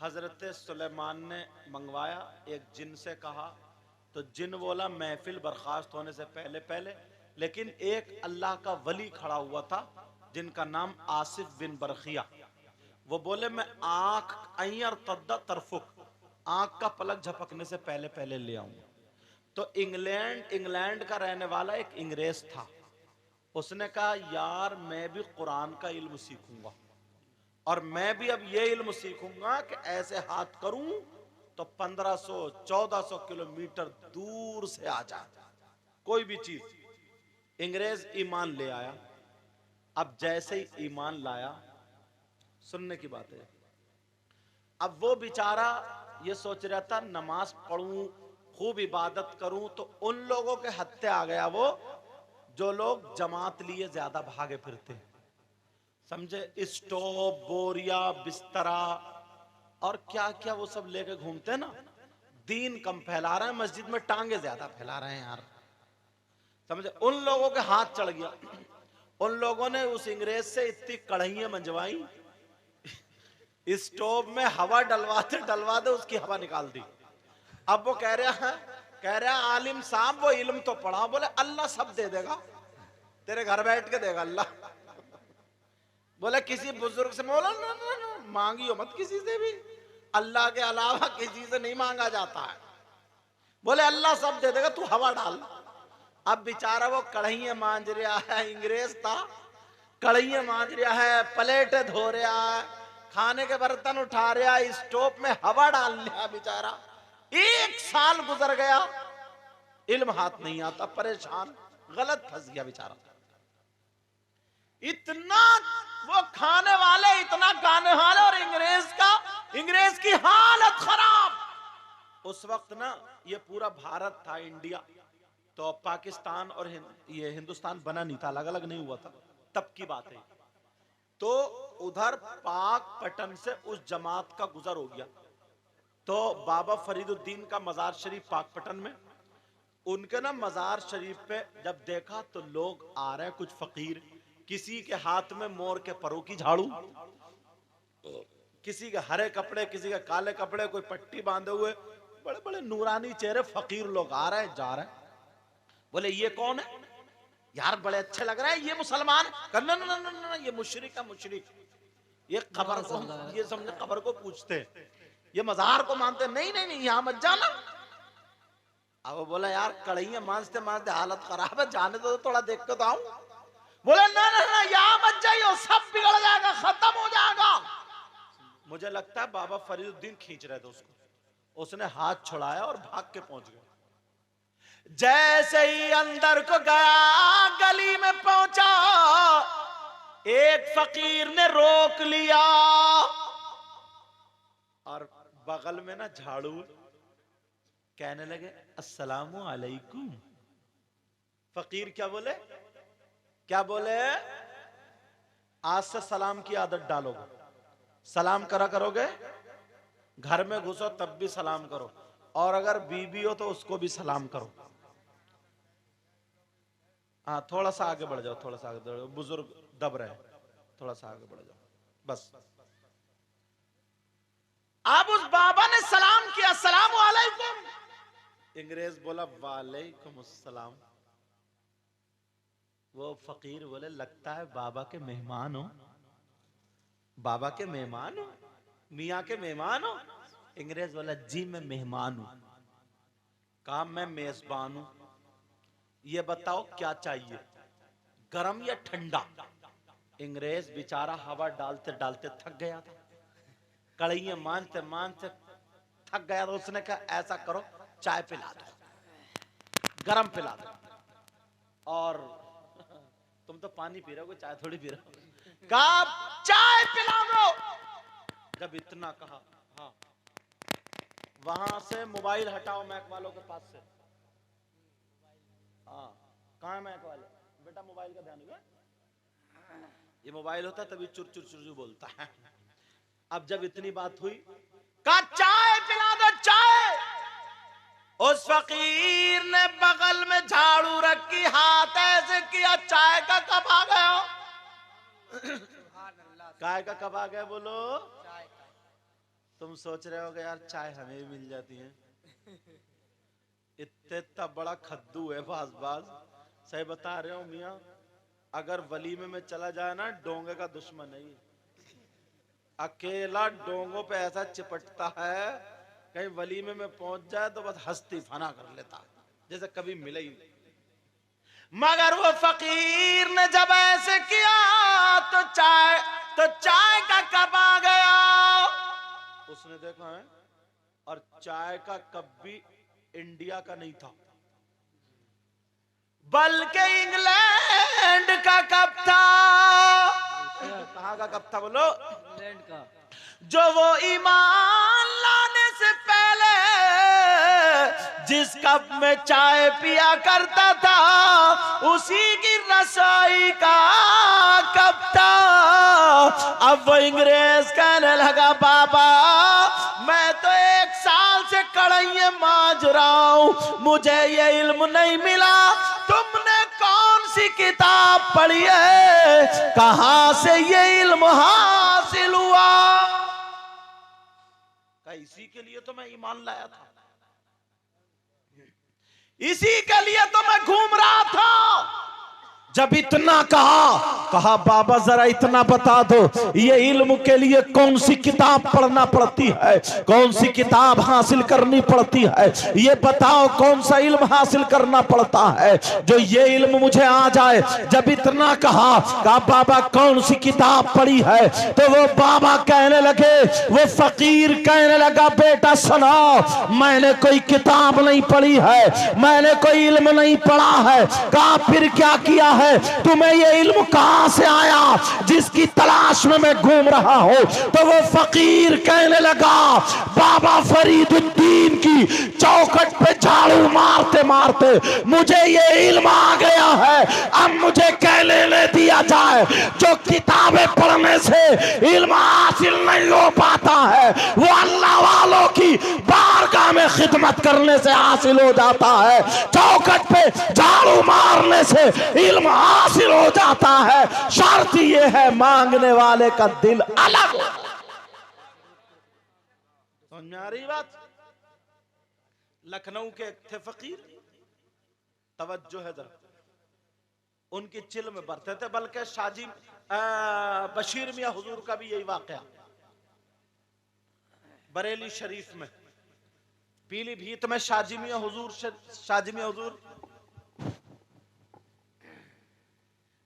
हजरत सुलेमान ने मंगवाया, एक जिन से कहा, तो जिन बोला महफिल बर्खास्त होने से पहले पहले, लेकिन एक अल्लाह का वली खड़ा हुआ था जिनका नाम आसिफ बिन बरखिया, वो बोले मैं आंख अय्यर तद्दा तरफुक, आंख का पलक झपकने से पहले पहले ले आऊंगा। तो इंग्लैंड का रहने वाला एक अंग्रेज था, उसने कहा यार मैं भी कुरान का इल्म सीखूंगा और मैं भी अब ये इल्म सीखूंगा कि ऐसे हाथ करूं तो 1500-1400 किलोमीटर दूर से आ जाए कोई भी चीज। अंग्रेज ईमान ले आया। अब जैसे ही ईमान लाया, सुनने की बात है, अब वो बेचारा ये सोच रहा था नमाज पढ़ूं, खूब इबादत करूं, तो उन लोगों के हत्थे आ गया वो जो लोग जमात लिए ज्यादा भागे फिरते हैं, समझे, स्टोव, बोरिया, बिस्तरा और क्या क्या वो सब लेके घूमते हैं ना। दीन कम फैला रहे हैं, मस्जिद में टांगे ज्यादा फैला रहे हैं यार, समझे। उन लोगों के हाथ चढ़ गया। उन लोगों ने उस अंग्रेज से इतनी कढ़ाइयां मंजवाई, स्टोव में हवा डलवाते डलवाते उसकी हवा निकाल दी। अब वो कह रहा है आलिम साहब वो इल्म तो पढ़ा। बोले अल्लाह सब दे देगा, तेरे घर बैठ के देगा अल्लाह। बोले किसी बुजुर्ग से, बोला ना ना ना मांगियो मत किसी से भी, अल्लाह के अलावा किसी से नहीं मांगा जाता है। बोले अल्लाह सब दे देगा, तू हवा डाल। अब बेचारा वो कढ़ाइयां मांज रहा है, अंग्रेज था, कढ़ाइयां मांज रहा है, प्लेट धो रहा है, खाने के बर्तन उठा रहा है, स्टोव में हवा डाल लिया बेचारा। 1 साल गुजर गया, इल्म हाथ नहीं आता, परेशान, गलत फंस गया बेचारा। इतना वो खाने वाले, इतना गाने वाले, और अंग्रेज की हालत खराब। उस वक्त ना ये पूरा भारत था, इंडिया, तो पाकिस्तान और ये हिंदुस्तान बना नहीं था, अलग अलग नहीं हुआ था, तब की बात है। तो उधर पाक पटन से उस जमात का गुजर हो गया, तो बाबा फरीदुद्दीन का मजार शरीफ पाक पटन में, उनके ना मजार शरीफ पे जब देखा तो लोग आ रहे हैं, कुछ फकीर, किसी के हाथ में मोर के परों की झाड़ू, किसी के हरे कपड़े, किसी के काले कपड़े, कोई पट्टी बांधे हुए, बड़े बड़े नूरानी चेहरे फकीर लोग आ रहे हैं जा रहे हैं। बोले ये कौन है यार, बड़े अच्छे लग रहे हैं, ये मुसलमान? ना ना ना ना, ये मुशरिक है, मुशरिक। ये कब्र को, ये समझे कब्र को पूछते, ये मजार को मानते। नहीं नहीं नहीं, यहां मत जाना। अब वो बोला यार कढ़ाइयां मांजते मांजते हालत खराब है, जाने दो थोड़ा देख के तो आऊं। बोले ना ना ना, यहां मत जाइयो, सब बिगड़ जाएगा, खत्म हो जाएगा। मुझे लगता है बाबा फरीदुद्दीन खींच रहे थे उसको, उसने हाथ छुड़ाया और भाग के पहुंच गया। जैसे ही अंदर को गया, गली में पहुंचा, एक फकीर ने रोक लिया और बगल में ना झाड़ू, कहने लगे अस्सलामु अलैकुम। फकीर क्या बोले, क्या बोले, आज से सलाम की आदत डालोगे, सलाम करा करोगे, घर में घुसो तब भी सलाम करो, और अगर बीबी हो तो उसको भी सलाम करो। हाँ थोड़ा सा आगे बढ़ जाओ, थोड़ा सा आगे बढ़ जाओ, बुजुर्ग दब रहे, थोड़ा सा आगे बढ़ जाओ बस। अब उस बाबा ने सलाम किया, अस्सलाम वालेकुम। अंग्रेज बोला वालेकुम अस्सलाम। वो फकीर बोले लगता है बाबा के मेहमान हो, बाबा के मेहमान हो, मियाँ के मेहमान हो। अंग्रेज बोला जी मैं मेहमान हूं। कहा मैं मेजबान हूं, ये बताओ क्या चाहिए, गरम या ठंडा? अंग्रेज बेचारा हवा डालते डालते थक गया था, कढ़ाइयां मांजते मांजते थक गया, तो उसने कहा ऐसा करो चाय पिला दो, गरम पिला दो। और तुम तो पानी पी रहे हो, चाय थोड़ी पी रहे हो। कहा चाय पिला दो। जब इतना कहा, हाँ वहां से मोबाइल हटाओ मैक वालों के पास से। हाँ कहाँ है मैक वाले, बेटा मोबाइल का ध्यान रखो, ये मोबाइल होता है तभी चुर चुर चुर बोलता है। अब जब इतनी बात हुई, कहा चाय पिला दो चाय। उस फकीर ने बगल में झाड़ू रखी, हाथ ऐसे किया, चाय का कप आ गया। काय का कब आ गया बोलो? तुम सोच रहे हो कि यार चाय हमें भी मिल जाती है, इतना बड़ा खद्दू है बाज। सही बता रहे हो मियाँ, अगर वलीमे में चला जाए ना, डोंगे का दुश्मन है ये, अकेला डोंगों पे ऐसा चिपटता है, कहीं वलीमे में पहुंच जाए तो बस हस्ती फना कर लेता, जैसे कभी मिले ही नहीं। मगर वो फकीर ने जब ऐसे किया तो चाय का कप आ गया। उसने देखा है, और चाय का कप भी इंडिया का नहीं था, बल्कि इंग्लैंड का कप था। कहाँ का कप था बोलो? इंग्लैंड का। जो वो ईमान लाने से पहले जिस कप में चाय पिया करता था, उसी की रसोई का कप था। अब वो अंग्रेज कहने लगा, बाबा मैं तो 1 साल से कढ़ाई मांज रहा हूं, मुझे ये इल्म नहीं मिला, तुमने कौन सी किताब पढ़ी है, कहां से ये इल्म हासिल हुआ? इसी के लिए तो मैं ईमान लाया था, इसी के लिए तो मैं घूम रहा था। जब इतना कहा बाबा जरा इतना बता दो, ये इल्म के लिए कौन सी किताब पढ़ना पड़ती है, कौन सी किताब हासिल करनी पड़ती है, ये बताओ कौन सा इल्म हासिल करना पड़ता है जो ये इल्म मुझे आ जाए। जब इतना कहा बाबा कौन सी किताब पढ़ी है, तो वो बाबा कहने लगे, वो फकीर कहने लगा, बेटा सुनो, मैंने कोई किताब नहीं पढ़ी है, मैंने कोई इल्म नहीं पढ़ा है। कहा फिर क्या किया है, तुम्हें ये इल्म कहां से आया जिसकी तलाश में मैं घूम रहा हूं? तो वो फकीर कहने लगा, बाबा फरीदुद्दीन की चौखट पे झाड़ू मारते मारते मुझे ये इल्म आ गया है। अब मुझे क्या लेने दिया जाए, जो किताबें पढ़ने से इल्म हासिल नहीं हो पाता है, वो अल्लाह वालों की बारगाह में खिदमत करने से हासिल हो जाता है। चौखट पे झाड़ू मारने से इल्म हासिल हो जाता है, शर्त ये है मांगने वाले का दिल अलग हो। समझ में आ रही बात? लखनऊ के थे फकीर, तवज्जो है जरा, उनकी चिल में बरते थे, बल्कि शाजी बशीर मियां हुजूर का भी यही वाकया, बरेली शरीफ में, पीलीभीत में शाजी मियां हुजूर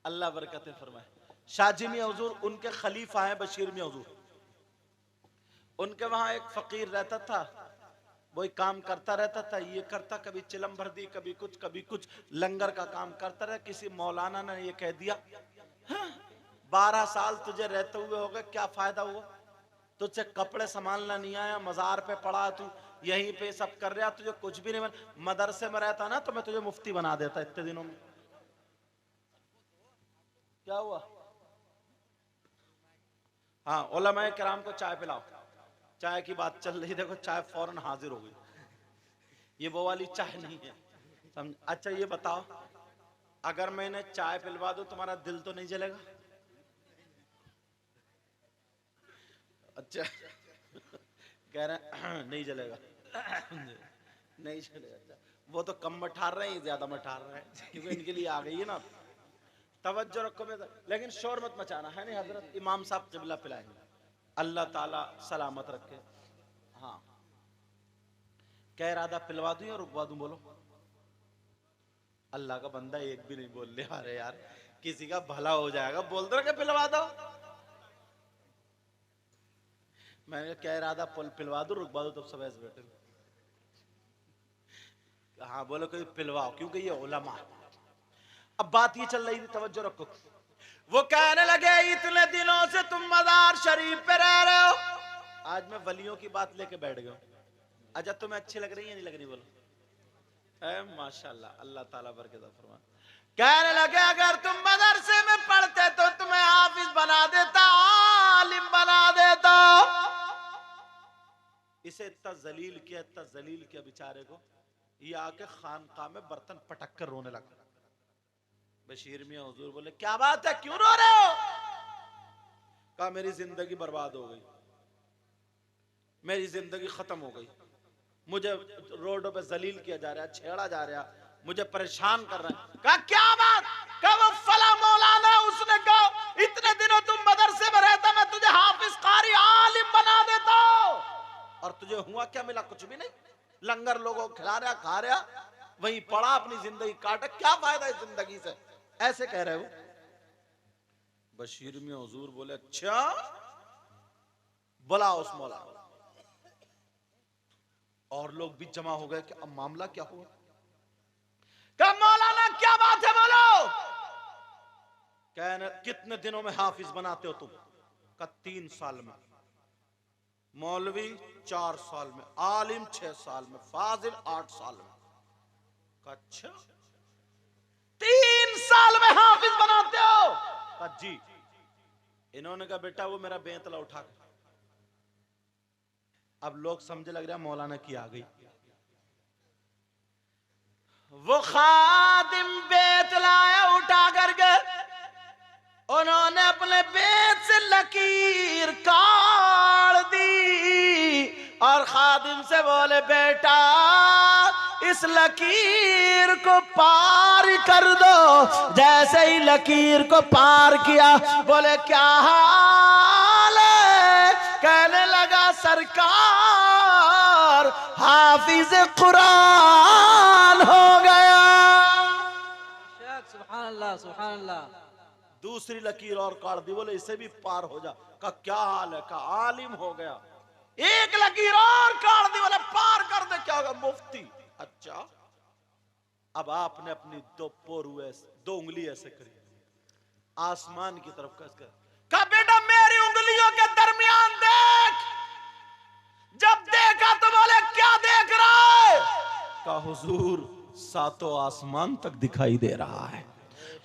अल्लाह बरकतें फरमाए, शाजी मियां हुजूर उनके खलीफा हैं बशीर मियां हुजूर। उनके वहां एक फकीर रहता था, वो काम करता रहता था, ये करता, कभी चिलम भर दी, कभी कुछ लंगर का काम करता रहा। किसी मौलाना ने ये कह दिया, 12 साल तुझे रहते हुए हो गए, क्या फायदा हुआ, तुझसे कपड़े संभालना नहीं आया, मजार पे पड़ा तू, यहीं पे सब कर रहा, तुझे कुछ भी नहीं बना। मदरसे में रहता ना तो मैं तुझे मुफ्ती बना देता इतने दिनों में। क्या हुआ? हाँ, उलमाए किराम को चाय पिलाओ, चाय की बात चल रही, देखो चाय फौरन हाजिर हो गई, ये वो वाली चाय नहीं है, समझ? अच्छा ये बताओ, अगर मैंने चाय पिलवा दूं तुम्हारा दिल तो नहीं जलेगा? अच्छा कह रहे नहीं जलेगा नहीं जलेगा, वो तो कम मठार रहे हैं, ज्यादा मठार रहे हैं, क्योंकि इनके लिए आ गई है ना। तवज्जो रखो मेरा, लेकिन शोर मत मचाना है नहीं, हजरत इमाम साहब किबला पिलाएंगे, अल्लाह ताला सलामत रखे। हाँ, क्या इरादा, पिलवा दूं या रुकवा दूं? बोलो। अल्लाह का बंदा एक भी नहीं बोल ले, अरे यार किसी का भला हो जाएगा, बोल दो कि पिलवा दो। मैंने क्या इरादा, पिलवा दूं रुकवा दूं? तब सब ऐसे बैठे, हाँ बोलो कोई पिलवाओ, क्योंकि ये उलमा। अब बात ये चल रही थी, तवज्जो रखो। वो कहने लगे, इतने दिनों से तुम मजार शरीफ पे रह रहे हो, आज मैं वलियों की बात लेके बैठ गया। अच्छा तुम्हें अच्छी लग रही है नहीं लग रही? बोलो। माशाल्लाह, अल्लाह ताला बरकत फरमाए। कहने लगे, अगर तुम मदरसे में पढ़ते तो तुम्हें हाफिज बना देता, आलिम बना देता। इसे इतना जलील किया बेचारे को, ये आके खानकाह में बर्तन पटक कर रोने लगा। बशीर मियां हुजूर बोले, क्या बात है, क्यों रो रहे हो? कहा मेरी जिंदगी बर्बाद हो गई, मेरी जिंदगी खत्म हो गई, मुझे रोडों पे जलील किया जा रहा है, छेड़ा जा रहा है, मुझे परेशान कर रहा है। कहा क्या बात? कहा वो फला मौलाना, उसने कहा इतने दिनों तुम मदरसे में रहता, मैं तुझे हाफिज कारी आलिम बना देता, और तुझे हुआ क्या? मिला कुछ भी नहीं, लंगर लोगों को खिला रहा, खा रहा, वहीं पड़ा, अपनी जिंदगी काटा, क्या फायदा इस जिंदगी से? ऐसे कह रहे हो। बशीर में हुजूर बोले अच्छा, बुला उस मौलाना। और लोग भी जमा हो गए कि अब मामला क्या हुआ? क्या मौलाना क्या बात है, बोलो। कहने कितने दिनों में हाफिज बनाते हो तुम? का 3 साल में, मौलवी 4 साल में, आलिम 6 साल में, फाजिल 8 साल में। अच्छा 3 साल में हाफिज बनाते हो? का जी। इन्होंने कहा बेटा वो मेरा बेंतला उठा कर। अब लोग समझे लग रहा मौलाना की आ गई। वो खादिम बेत लाया उठा करके, उन्होंने अपने बेत से लकीर काट दी और खादिम से बोले बेटा इस लकीर को पार कर दो। जैसे ही लकीर को पार किया, बोले क्या हाल है? कहने लगा सरकार हाफिज कुरान हो गया। सुभान अल्लाह, सुभान अल्लाह। दूसरी लकीर और काट दी, बोले इसे भी पार हो जा। का क्या हाल है? का आलिम हो गया। एक लकीर और काट दी, बोले पार कर दे, क्या होगा? मुफ्ती। अच्छा अब आपने अपनी 2 उंगली ऐसे करी आसमान की तरफ कस कर, कहा बेटा मेरी उंगलियों के दरमियान देख। जब देखा तो बोले क्या देख रहा है? कहा हुजूर 7 आसमान तक दिखाई दे रहा है।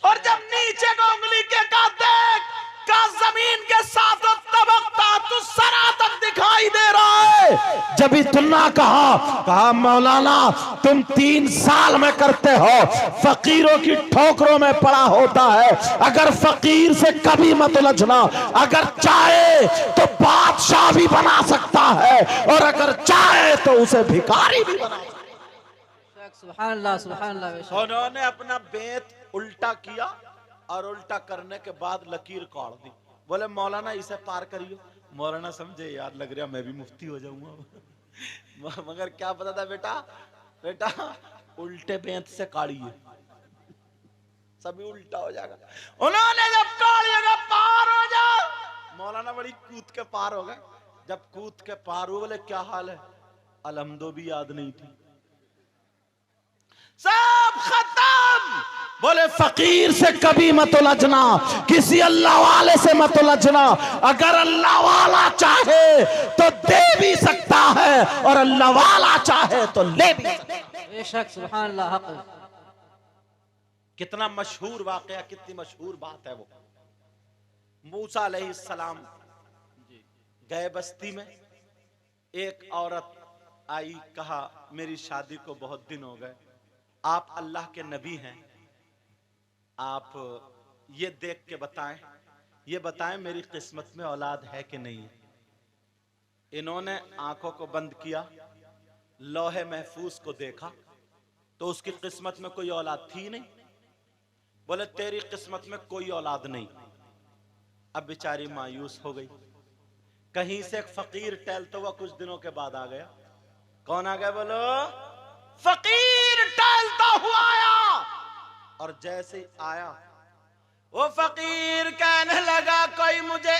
और जब नीचे को उंगली के का देख, का जमीन के 7 तबक़ा तो सरा तक दिखाई दे रहा है। जब इतना कहा मौलाना तुम 3 साल में करते हो, फकीरों की ठोकरों में पड़ा होता है। अगर फकीर से कभी मत उलझना, अगर चाहे तो बादशाह भी बना सकता है और अगर चाहे तो उसे भिखारी भी बना सकता है। सुभान अल्लाह, सुभान अल्लाह। उन्होंने अपना बेत उल्टा किया और उल्टा करने के बाद लकीर काट दी। बोले मौलाना इसे पार करियो। मौलाना समझे यार लग रहा मैं भी मुफ्ती हो जाऊंगा। मगर क्या पता था बेटा, बेटा उल्टे बेंत से काढ़िए, सभी उल्टा हो जाएगा। उन्होंने जब काढ़िएगा पार हो जाओ, मौलाना बड़ी कूद के पार हो गए। जब कूद के पार हुए, बोले क्या हाल है? अलहमदो भी याद नहीं थी, सब खत्म। बोले फकीर से कभी मत उलझना, किसी अल्लाह वाले से मत उलझना। अगर अल्लाह वाला चाहे तो दे भी सकता है और अल्लाह वाला चाहे तो ले भी सकता है। बेशक सुभान अल्लाह। कितना मशहूर वाकया, कितनी मशहूर बात है वो। मूसा अलैहिस्सलाम गए बस्ती में, एक औरत आई, कहा मेरी शादी को बहुत दिन हो गए, आप अल्लाह के नबी हैं, आप ये देख के बताएं, ये बताएं मेरी किस्मत में औलाद है कि नहीं है। इन्होंने आंखों को बंद किया, लौहे महफूज को देखा तो उसकी किस्मत में कोई औलाद थी नहीं। बोले तेरी किस्मत में कोई औलाद नहीं। अब बेचारी मायूस हो गई। कहीं से एक फकीर टहलता हुआ कुछ दिनों के बाद आ गया। कौन आ गया? बोलो फकीर टहलता हुआ आया। और जैसे आया वो फकीर कहने लगा कोई मुझे